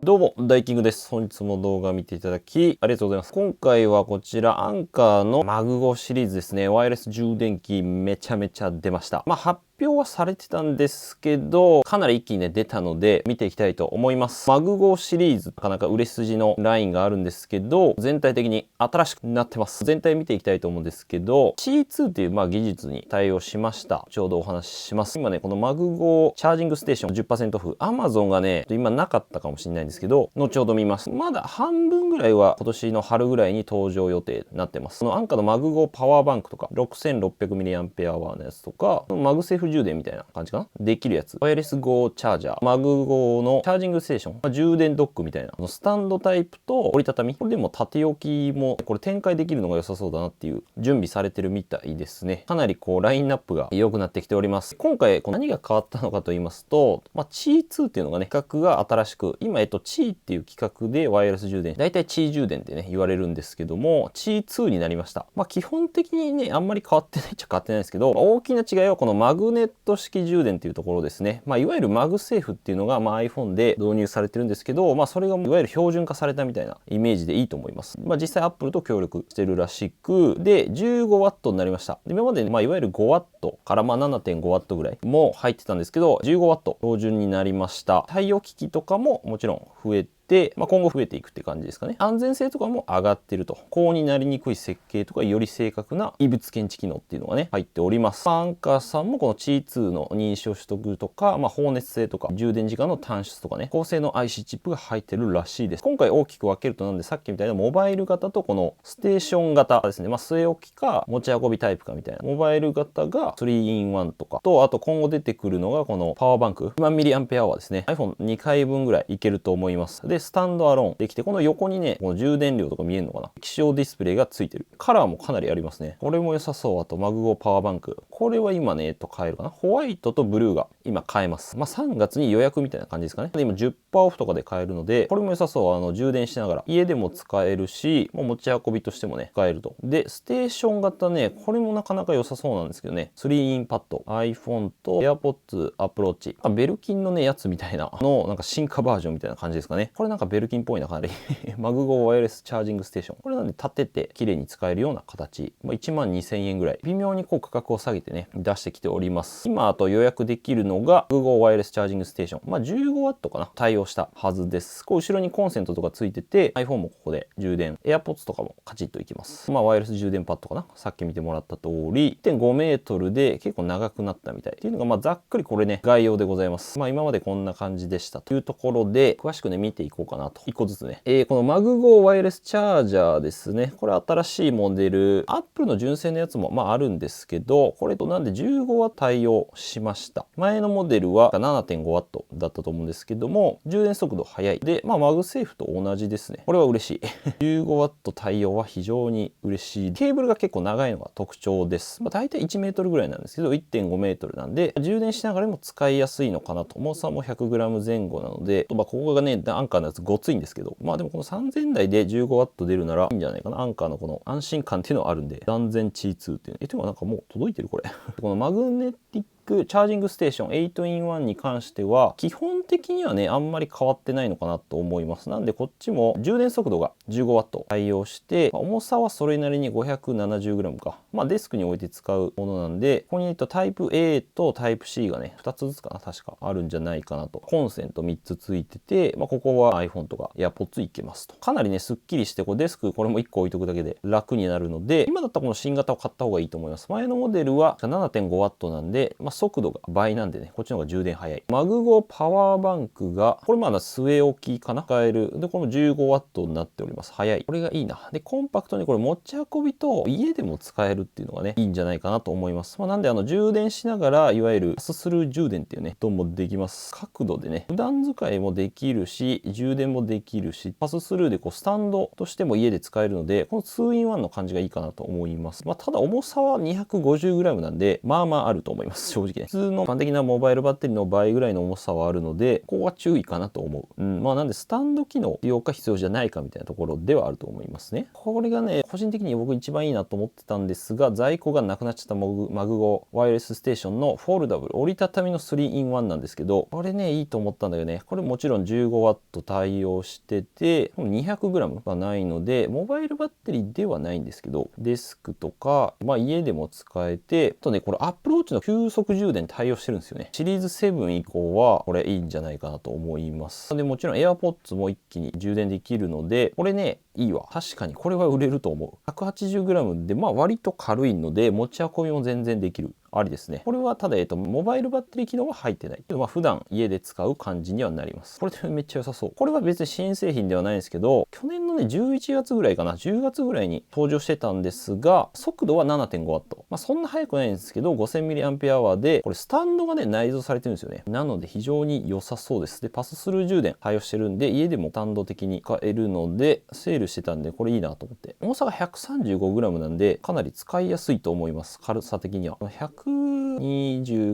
どうも、ダイキングです。本日も動画見ていただき、ありがとうございます。今回はこちら、アンカーのマグゴシリーズですね。ワイヤレス充電器めちゃめちゃ出ました。発表はされてたんですけど、かなり一気にね、出たので、見ていきたいと思います。マグゴシリーズ、なかなか売れ筋のラインがあるんですけど、全体的に新しくなってます。全体見ていきたいと思うんですけど、C2 っていう技術に対応しました。ちょうどお話しします。今ね、このマグゴチャージングステーション 10% オフ。Amazon がね、今なかったかもしれないんですけど、後ほど見ます。まだ半分ぐらいは今年の春ぐらいに登場予定になってます。このアンカーのマグゴパワーバンクとか、6600mAh のやつとか、マグセーフ充電みたいな感じかなできるやつ。ワイヤレス GO チャージャー。マグゴのチャージングステーション。充電ドックみたいな。スタンドタイプと折りたたみ。これでも縦置きも、これ展開できるのが良さそうだなっていう準備されてるみたいですね。かなりラインナップが良くなってきております。今回、何が変わったのかと言いますと、C2 っていうのがね、規格が新しく、今、C っていう規格でワイヤレス充電。だいたい C 充電ってね、言われるんですけども、C2 になりました。基本的にね、あんまり変わってないっちゃ変わってないですけど、大きな違いはこのマグネット式充電っていうところですね。いわゆるマグセーフっていうのが、iPhone で導入されてるんですけど、それがいわゆる標準化されたみたいなイメージでいいと思います。実際 Apple と協力してるらしく、で、15W になりました。で今まで、いわゆる 5W から 7.5W ぐらいも入ってたんですけど、15W 標準になりました。対応機器とかももちろん増えて、今後増えていくって感じですかね。安全性とかも上がってると。高になりにくい設計とか、より正確な異物検知機能っていうのがね、入っております。アンカーさんもこの C2 の認証取得とか、放熱性とか、充電時間の短縮とかね、高性能 IC チップが入ってるらしいです。今回大きく分けるとなんで、さっきみたいなモバイル型とこのステーション型ですね。据え置きか持ち運びタイプかみたいな。モバイル型が 3in1 とかと、あと今後出てくるのがこのパワーバンク。1mAh ですね。iPhone2 回分ぐらいいけると思います。で、スタンドアローンできて、この横にね、この充電量とか見えるのかな、気象ディスプレイがついてる。カラーもかなりありますね。これも良さそう。あと、マグゴパワーバンク。これは今ね、買えるかな。ホワイトとブルーが今買えます。3月に予約みたいな感じですかね。で、今10%オフとかで買えるので、これも良さそう。充電しながら家でも使えるし、持ち運びとしてもね、使えると。で、ステーション型ね、これもなかなか良さそうなんですけどね。3in パッド。iPhone と AirPods Apple Watch。ベルキンのね、やつみたいなの、進化バージョンみたいな感じですかね。これベルキンっぽいな、かなり。マグゴワイヤレスチャージングステーション。これなんで立てて綺麗に使えるような形。12,000円ぐらい。微妙に価格を下げてね、出してきております。今、あと予約できるのが、マグゴワイヤレスチャージングステーション。15W かな対応したはずです。後ろにコンセントとかついてて、iPhone もここで充電。AirPods とかもカチッといきます。ワイヤレス充電パッドかなさっき見てもらった通り、1.5メートルで結構長くなったみたい。っていうのが、ざっくりこれね、概要でございます。今までこんな感じでしたというところで、詳しくね、見ていこうかなと。1個ずつね。このマグゴワイヤレスチャージャーですね。これ新しいモデル。Apple の純正のやつもあるんですけど、これとなんで15は対応しました。前のモデルは 7.5W だったと思うんですけども、充電速度速い。で、マグセーフと同じですね。これは嬉しい。15W 対応は非常に嬉しい。ケーブルが結構長いのが特徴です。大体1メートルぐらいなんですけど、1.5メートルなんで、充電しながらも使いやすいのかなと。重さも 100g 前後なので、ここがね、アンカーのやつごついんですけど、でもこの3000台で 15W 出るならいいんじゃないかな。アンカーのこの安心感っていうのはあるんで、断然 C2 っていう。ていうかもう届いてるこれ。このマグネティックチャージングステーション 8in1 に関しては、基本的にはね、あんまり変わってないのかなと思います。なんでこっちも充電速度が 15W 対応して、重さはそれなりに 570g か。デスクに置いて使うものなんで、ここにタイプ A とタイプ C がね、2つずつかな、確かあるんじゃないかなと。コンセント3つついてて、ここは iPhone とか AirPods いけますと。かなりね、すっきりして、デスクこれも1個置いとくだけで楽になるので、今だったらこの新型を買った方がいいと思います。前のモデルは 7.5W なんで、速度が倍なんでね、こっちの方が充電早い。マグゴパワーバンクが、これ据え置きかな使える。で、これも 15W になっております。早い。これがいいな。で、コンパクトにこれ持ち運びと家でも使えるっていうのがね、いいんじゃないかなと思います。なんで充電しながら、いわゆるパススルー充電っていうね、こともできます。角度でね、普段使いもできるし、充電もできるし、パススルーでスタンドとしても家で使えるので、この 2in1 の感じがいいかなと思います。ただ重さは 250g なんで、あると思います。正正直ね。普通の一般的なモバイルバッテリーの倍ぐらいの重さはあるので、ここは注意かなと思う。まあなんでスタンド機能必要か必要じゃないかみたいなところではあると思いますね。これがね、個人的に僕一番いいなと思ってたんですが、在庫がなくなっちゃったマグゴワイヤレスステーションのフォールダブル、折りたたみの 3-in-1 なんですけど、これね、いいと思ったんだよね。これもちろん 15W 対応してて、200g がないので、モバイルバッテリーではないんですけど、デスクとか、まあ家でも使えて、あとね、これ Apple Watch の急速充電対応してるんですよね。シリーズ7以降は、これいいんじゃないかなと思います。で、もちろん AirPods も一気に充電できるので、これね、いいわ。確かにこれは売れると思う。180g で、まあ割と軽いので、持ち運びも全然できる。ありですね。これはただ、モバイルバッテリー機能は入ってない。まあ普段家で使う感じにはなります。これってめっちゃ良さそう。これは別に新製品ではないんですけど、去年のね、11月ぐらいかな、10月ぐらいに登場してたんですが、速度は 7.5W。まあそんな速くないんですけど、5000mAh で、これスタンドがね、内蔵されてるんですよね。なので非常に良さそうです。で、パススルー充電対応してるんで、家でもスタンド的に使えるので、セールしてたんで、これいいなと思って。重さが 135g なんで、かなり使いやすいと思います。軽さ的には。120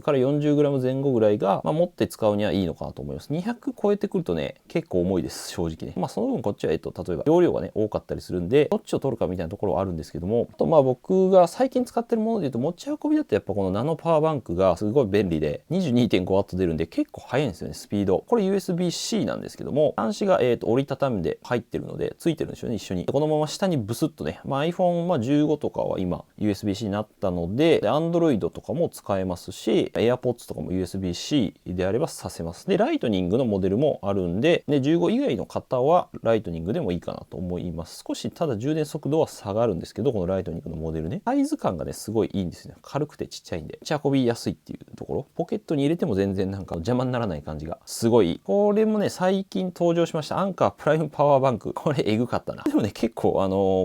から 40g 前後ぐらいが、まあ、持って使うにはいいのかなと思います。200超えてくるとね、結構重いです、正直ね。まあその分こっちは、例えば容量がね、多かったりするんで、どっちを取るかみたいなところはあるんですけども、あとまあ僕が最近使ってるもので言うと、持ち運びだとやっぱこのナノパワーバンクがすごい便利で、22.5W 出るんで結構速いんですよね、スピード。これ USB-C なんですけども、端子が折りたたみで入ってるので、ついてるんですよね、一緒に。このまま下にブスッとね、まあ iPhone15 とかは今 USB-C になったので、Android とかも使えますし、AirPods とかも USB-C であればさせます。で、ライトニングのモデルもあるんで、15以外の方はライトニングでもいいかなと思います。少し、ただ充電速度は下がるんですけど、このライトニングのモデルね、サイズ感がね、すごいいいんですよ。軽くてちっちゃいんで、持ち運びやすいっていうところ。ポケットに入れても全然なんか邪魔にならない感じがすごい。これもね、最近登場しました。アンカープライムパワーバンク。これエグかったな。でもね、結構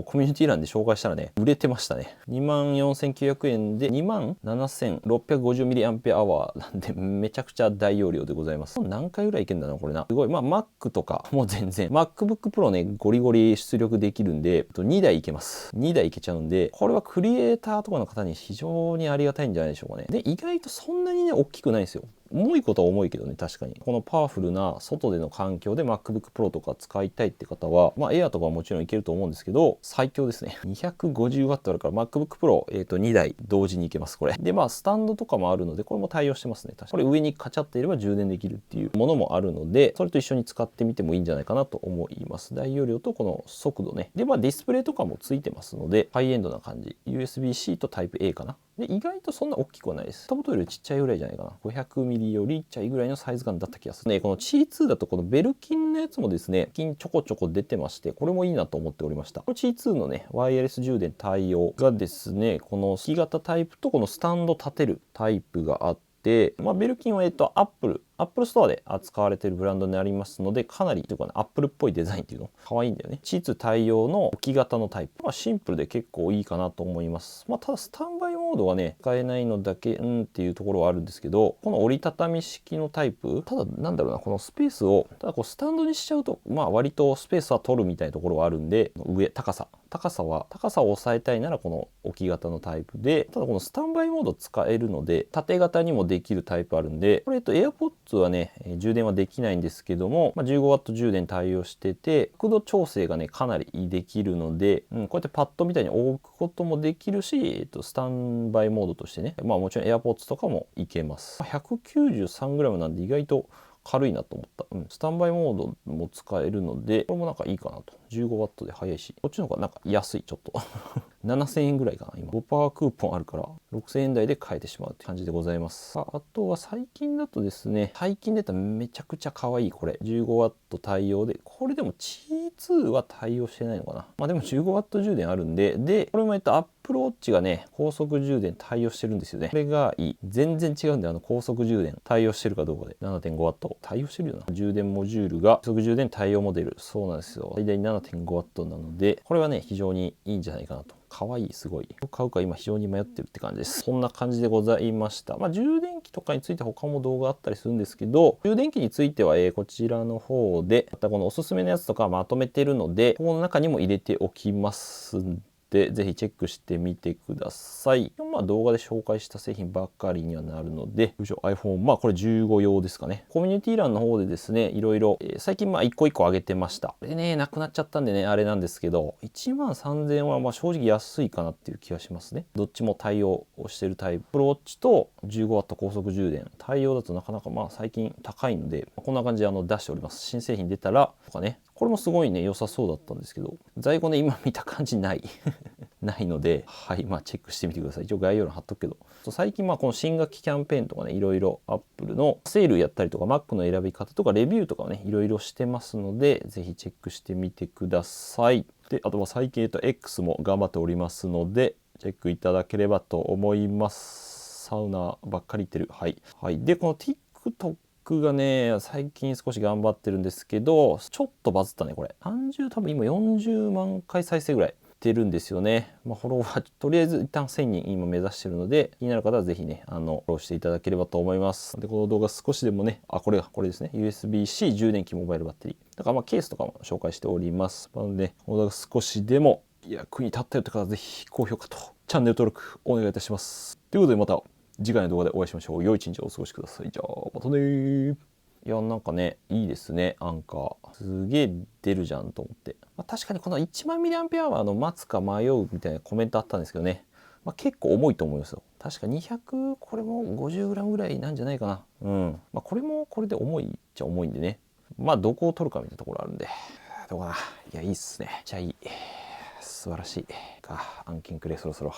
コミュニティ欄で紹介したらね、売れてましたね。24,900円で 27,650mAh なんで、めちゃくちゃ大容量でございます。何回ぐらいいけんだな、これな。すごい。まあ、Mac とかも全然。MacBook Pro ね、ゴリゴリ出力できるんで、2台いけます。2台いけちゃうんで、これはクリエイターとかの方に非常にありがたいんじゃないでしょうかね。で、意外とそんなにね、大きくないんですよ。重いことは重いけどね、確かに。このパワフルな外での環境で MacBook Pro とか使いたいって方は、まあ Air とかはもちろんいけると思うんですけど、最強ですね。250W あるから MacBook Pro、2台同時にいけます、これ。で、まあスタンドとかもあるので、これも対応してますね。確かに。これ上にカチャっていれば充電できるっていうものもあるので、それと一緒に使ってみてもいいんじゃないかなと思います。大容量とこの速度ね。で、まあディスプレイとかもついてますので、ハイエンドな感じ。USB-C と Type-A かな。で、意外とそんな大きくはないです。タボトよりちっちゃいぐらいじゃないかな。500mm よりちっちゃいぐらいのサイズ感だった気がする。ね、この C2 だとこのベルキンのやつもですね、ちょこちょこ出てまして、これもいいなと思っておりました。これ C2 のね、ワイヤレス充電対応がですね、この C 型タイプとこのスタンド立てるタイプがあって、まあ、ベルキンはAppleストアで扱われているブランドになりますので、かなりというかね、Apple っぽいデザインっていうの可愛いんだよね。C2 対応の置き型のタイプ。まあシンプルで結構いいかなと思います。まあただスタンバイモードはね、使えないのだけ、っていうところはあるんですけど、この折りたたみ式のタイプ、ただなんだろうな、このスペースを、ただこうスタンドにしちゃうと、まあ割とスペースは取るみたいなところはあるんで、高さを抑えたいならこの置き型のタイプで、ただこのスタンバイモード使えるので、縦型にもできるタイプあるんで、これAirPods はね、充電はできないんですけども、まあ、15W 充電対応してて、角度調整がね、かなりできるので、こうやってパッドみたいに置くこともできるし、スタンバイモードとしてね、まあもちろん AirPods とかもいけます。193g なんで意外と軽いなと思った。スタンバイモードも使えるので、これもなんかいいかなと。15W で速いし、こっちの方がなんか安い、ちょっと。7000円ぐらいかな、今。5%クーポンあるから、6000円台で買えてしまうって感じでございます。あとは最近だとですね、最近出ためちゃくちゃ可愛いこれ。15W 対応で、これでも T2 は対応してないのかな。まあでも 15W 充電あるんで、これもApple Watch がね、高速充電対応してるんですよね。これがいい。全然違うんで、高速充電対応してるかどうかで。7.5W 対応してるよな。充電モジュールが高速充電対応モデル。そうなんですよ。最大 7.5W なので、これはね、非常にいいんじゃないかなと。可愛い、すごい。買うか今非常に迷ってるって感じです。そんな感じでございました。まあ、充電器とかについて他も動画あったりするんですけど、充電器については、こちらの方で、またこのおすすめのやつとかまとめてるので、ここの中にも入れておきますでぜひチェックしてみてください。まあ動画で紹介した製品ばかりにはなるので、iPhone、まあこれ15用ですかね。コミュニティ欄の方でですね、いろいろ、最近まあ一個一個上げてました。でね、なくなっちゃったんでね、あれなんですけど、1万3000円はまあ正直安いかなっていう気がしますね。どっちも対応をしてるタイプ。Apple Watch と 15W 高速充電。対応だとなかなかまあ最近高いので、こんな感じで出しております。新製品出たらとかね。これもすごいね、良さそうだったんですけど、在庫ね、今見た感じない。ないので、はい、まあチェックしてみてください。一応概要欄貼っとくけど。最近まあこの新学期キャンペーンとかね、いろいろ Apple のセールやったりとか、Mac の選び方とか、レビューとかをね、いろいろしてますので、ぜひチェックしてみてください。で、あとは最近X も頑張っておりますので、チェックいただければと思います。サウナばっかり行ってる。はい。はい。で、この TikTokがね、最近少し頑張ってるんですけど、ちょっとバズったね、これ。多分今40万回再生ぐらいてるんですよね。まあ、フォロワー、とりあえず一旦1000人今目指してるので、気になる方はぜひね、フォローしていただければと思います。で、この動画少しでもね、これですね。USB-C 充電器モバイルバッテリー。だからまあケースとかも紹介しております。なので、この動画少しでも役に立ったよって方はぜひ高評価とチャンネル登録お願いいたします。ということでまた次回の動画でお会いしましょう。良い一日をお過ごしください。じゃあ、またね。いや、なんかね、いいですね、アンカー。すげえ出るじゃんと思って。まあ、確かにこの 10,000mAh は待つか迷うみたいなコメントあったんですけどね。まあ、結構重いと思いますよ。確か200、これも 50g ぐらいなんじゃないかな。うん。まあ、これもこれで重いっちゃ重いんでね。まあ、どこを取るかみたいなところあるんで。どうかな。いや、いいっすね。じゃあいい。素晴らしい。案件くれ、そろそろ。